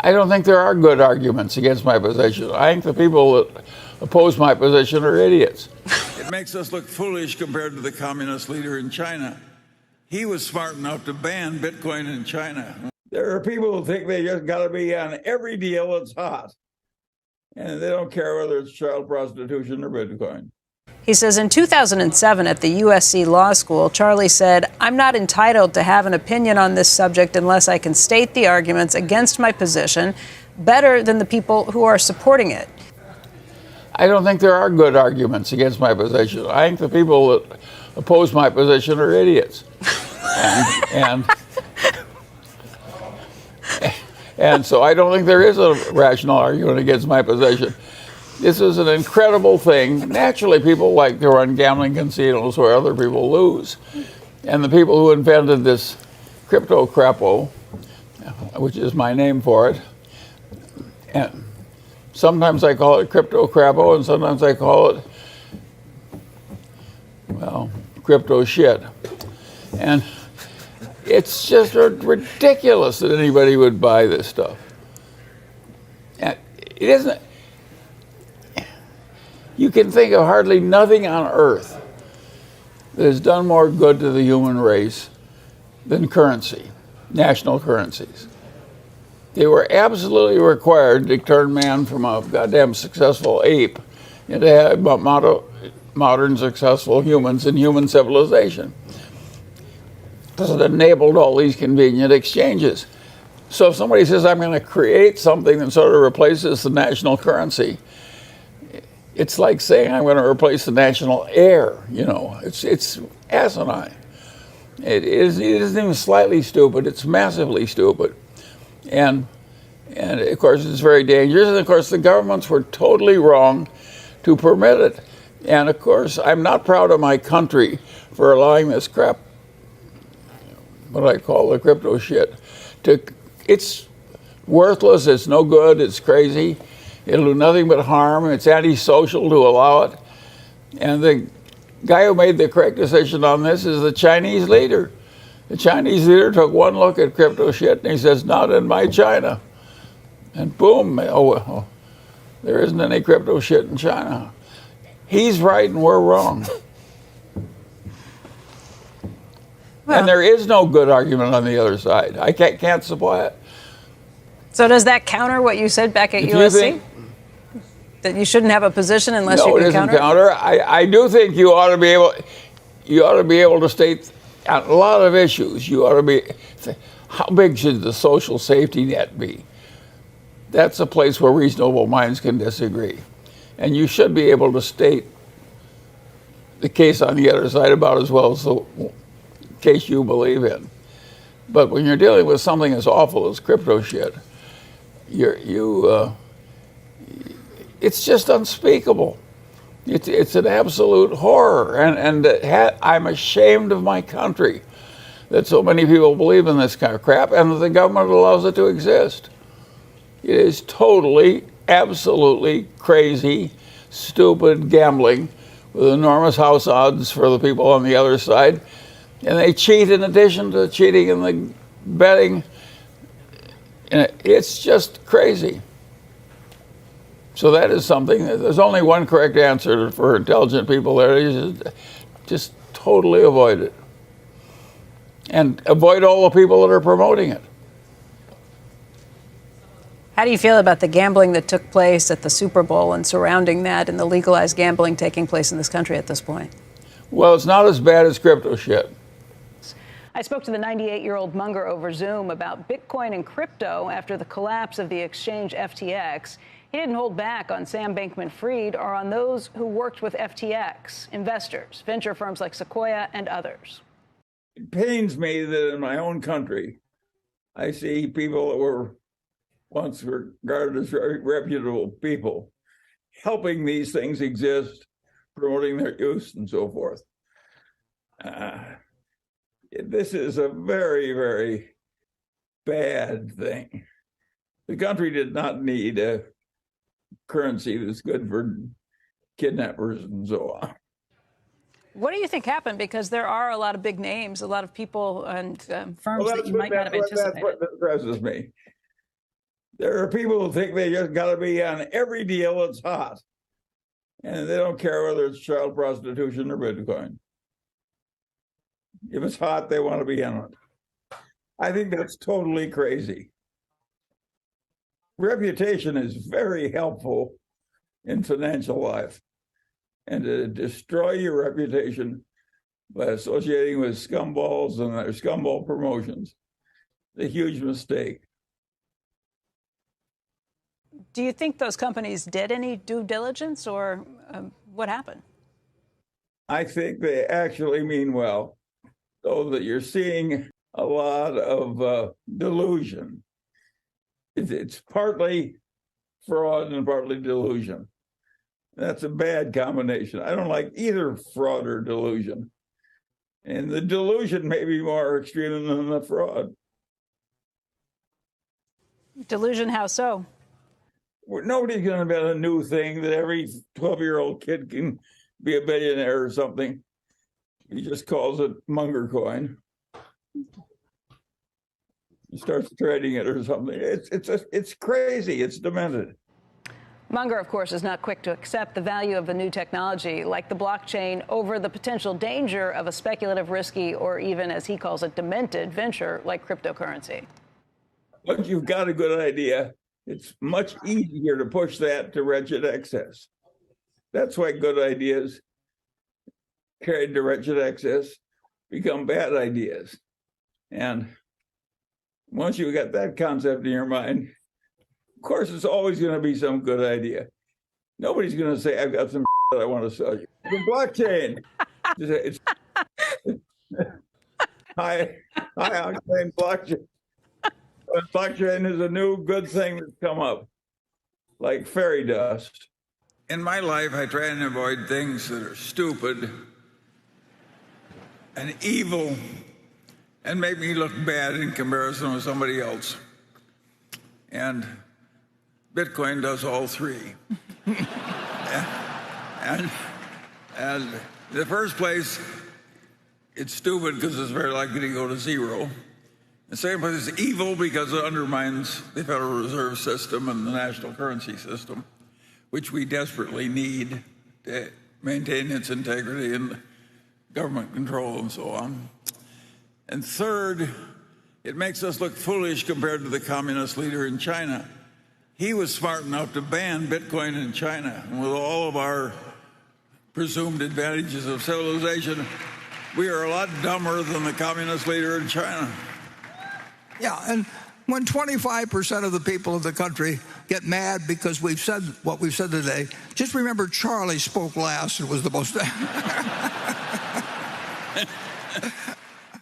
I don't think there are good arguments against my position. I think the people that oppose my position are idiots. It makes us look foolish compared to the communist leader in China. He was smart enough to ban Bitcoin in China. There are people who think they just got to be on every deal that's hot, and they don't care whether it's child prostitution or Bitcoin. He says in 2007 at the USC Law School, Charlie said, "I'm not entitled to have an opinion on this subject unless I can state the arguments against my position better than the people who are supporting it." I don't think there are good arguments against my position. I think the people that oppose my position are idiots. And so I don't think there is a rational argument against my position. This is an incredible thing. Naturally, people like to run gambling casinos where other people lose. And the people who invented this crypto crapo, which is my name for it, and sometimes I call it crypto crapo and sometimes I call it, well, crypto shit. And it's just ridiculous that anybody would buy this stuff. And it isn't. You can think of hardly nothing on earth that has done more good to the human race than currency, national currencies. They were absolutely required to turn man from a goddamn successful ape into modern successful humans in human civilization. Because it enabled all these convenient exchanges. So if somebody says, I'm going to create something that sort of replaces the national currency, it's like saying I'm going to replace the national air. You know, it's asinine. It isn't even slightly stupid. It's massively stupid, and of course it's very dangerous. And of course the governments were totally wrong to permit it. And of course I'm not proud of my country for allowing this crap, what I call the crypto shit, it's worthless. It's no good. It's crazy. It'll do nothing but harm. It's antisocial to allow it. And the guy who made the correct decision on this is the Chinese leader. The Chinese leader took one look at crypto shit and he says, not in my China. And boom, well, there isn't any crypto shit in China. He's right and we're wrong. Well, and there is no good argument on the other side. I can't supply it. So does that counter what you said back at USC? That you shouldn't have a position unless you can counter? No, it isn't counter. I do think you ought to be able to state on a lot of issues. You ought to be, how big should the social safety net be? That's a place where reasonable minds can disagree. And you should be able to state the case on the other side about as well as the case you believe in. But when you're dealing with something as awful as crypto shit, it's just unspeakable. It's an absolute horror, and I'm ashamed of my country that so many people believe in this kind of crap, and that the government allows it to exist. It is totally, absolutely crazy, stupid gambling with enormous house odds for the people on the other side, and they cheat in addition to cheating in the betting. And it's just crazy. So that is something, there's only one correct answer for intelligent people there, is just totally avoid it. And avoid all the people that are promoting it. How do you feel about the gambling that took place at the Super Bowl and surrounding that and the legalized gambling taking place in this country at this point? Well, it's not as bad as crypto shit. I spoke to the 98-year-old Munger over Zoom about Bitcoin and crypto after the collapse of the exchange FTX. He didn't hold back on Sam Bankman-Fried or on those who worked with FTX, investors, venture firms like Sequoia and others. It pains me that in my own country, I see people that were once regarded as very reputable people helping these things exist, promoting their use and so forth. This is a very, very bad thing. The country did not need a currency that's good for kidnappers and so on. What do you think happened? Because there are a lot of big names, a lot of people and firms that you might not have anticipated. That's what impresses me. There are people who think they just got to be on every deal that's hot. And they don't care whether it's child prostitution or Bitcoin. If it's hot, they want to be in it. I think that's totally crazy. Reputation is very helpful in financial life. And to destroy your reputation by associating with scumballs and their scumball promotions is a huge mistake. Do you think those companies did any due diligence, or what happened? I think they actually mean well, though that you're seeing a lot of delusion. It's partly fraud and partly delusion. That's a bad combination. I don't like either fraud or delusion. And the delusion may be more extreme than the fraud. Delusion, how so? Nobody's going to invent a new thing that every 12-year-old kid can be a billionaire or something. He just calls it Munger coin. He starts trading it or something. It's crazy. It's demented. Munger, of course, is not quick to accept the value of a new technology like the blockchain over the potential danger of a speculative, risky, or even, as he calls it, demented venture like cryptocurrency. Once you've got a good idea, it's much easier to push that to wretched excess. That's why good ideas carried to wretched excess become bad ideas. And once you got that concept in your mind, of course, it's always going to be some good idea. Nobody's going to say, I've got some that I want to sell you. The blockchain. It's high octane blockchain. But blockchain is a new good thing that's come up, like fairy dust. In my life, I try and avoid things that are stupid and evil and make me look bad in comparison with somebody else. And Bitcoin does all three. and in the first place, it's stupid because it's very likely to go to zero. The second place is evil because it undermines the Federal Reserve System and the national currency system, which we desperately need to maintain its integrity and government control and so on. And third, it makes us look foolish compared to the communist leader in China. He was smart enough to ban Bitcoin in China. And with all of our presumed advantages of civilization, we are a lot dumber than the communist leader in China. Yeah, and when 25% of the people of the country get mad because we've said what we've said today, just remember Charlie spoke last and was the most...